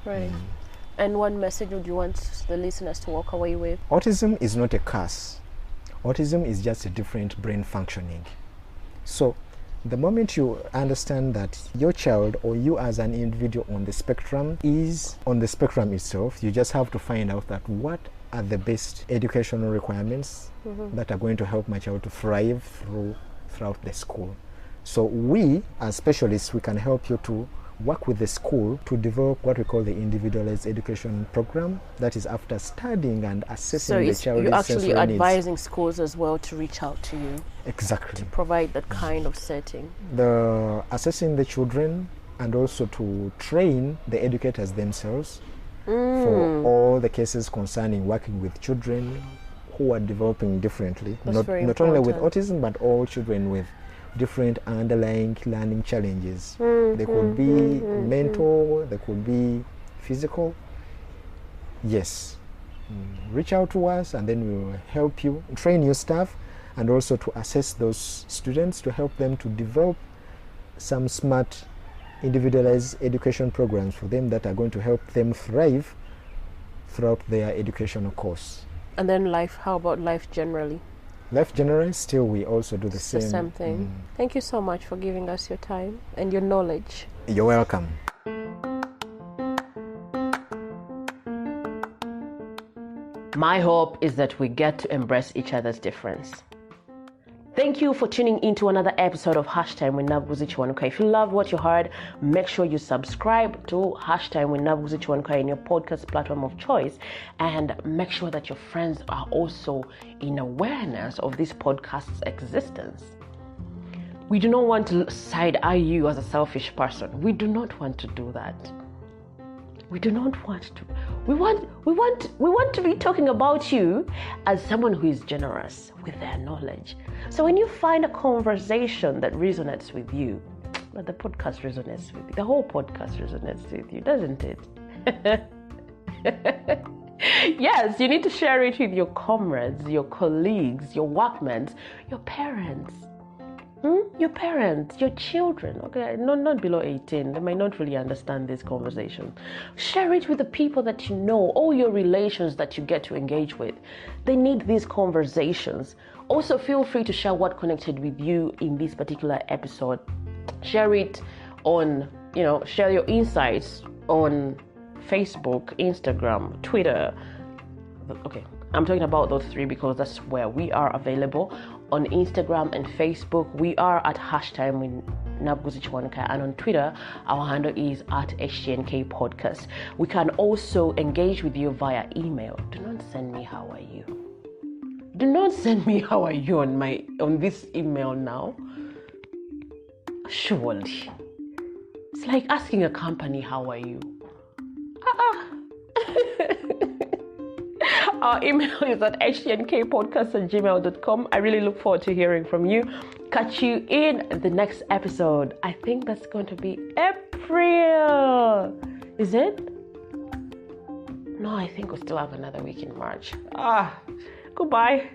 Right. And what message would you want the listeners to walk away with? Autism is not a curse. Autism is just a different brain functioning. So the moment you understand that your child or you as an individual on the spectrum is on the spectrum itself, you just have to find out that what are the best educational requirements that are going to help my child to thrive throughout the school. So we as specialists, we can help you to work with the school to develop what we call the individualized education program. That is after studying and assessing the child's sensory needs. So you're actually advising schools as well to reach out to you. Exactly. To provide that kind of setting. The assessing the children and also to train the educators themselves for all the cases concerning working with children who are developing differently. Not only with autism, but all children with different underlying learning challenges. They could be mental, they could be physical. Yes. Reach out to us and then we will help you, train your staff, and also to assess those students to help them to develop some smart individualized education programs for them that are going to help them thrive throughout their educational course. And then life, how about life generally? Life generally, still we also do the same thing. Thank you so much for giving us your time and your knowledge. You're welcome. My hope is that we get to embrace each other's difference. Thank you for tuning into another episode of Hashtime with Nabguzi Chiwanuka. If you love what you heard, make sure you subscribe to Hashtime with Nabguzi Chiwanuka in your podcast platform of choice, and make sure that your friends are also in awareness of this podcast's existence. We do not want to side-eye you as a selfish person. We do not want to do that. We do not want to. We want to be talking about you as someone who is generous with their knowledge. So when you find a conversation that resonates with you, but the podcast resonates with you, the whole podcast resonates with you, doesn't it? Yes, you need to share it with your comrades, your colleagues, your workmates, your parents. Your parents, your children, okay, not below 18. They might not really understand this conversation. Share it with the people that you know, all your relations that you get to engage with. They need these conversations. Also, feel free to share what connected with you in this particular episode. Share it on, share your insights on Facebook, Instagram, Twitter. Okay, I'm talking about those three because that's where we are available. On Instagram and Facebook, we are at Hashtime with Nabguzi Chiwanuka, and on Twitter, our handle is at HTNK Podcast. We can also engage with you via email. Do not send me how are you. Do not send me how are you on this email now. Surely. It's like asking a company how are you. Our email is at htnkpodcast@gmail.com. I really look forward to hearing from you. Catch you in the next episode. I think that's going to be April. Is it? No, I think we still have another week in March. Goodbye.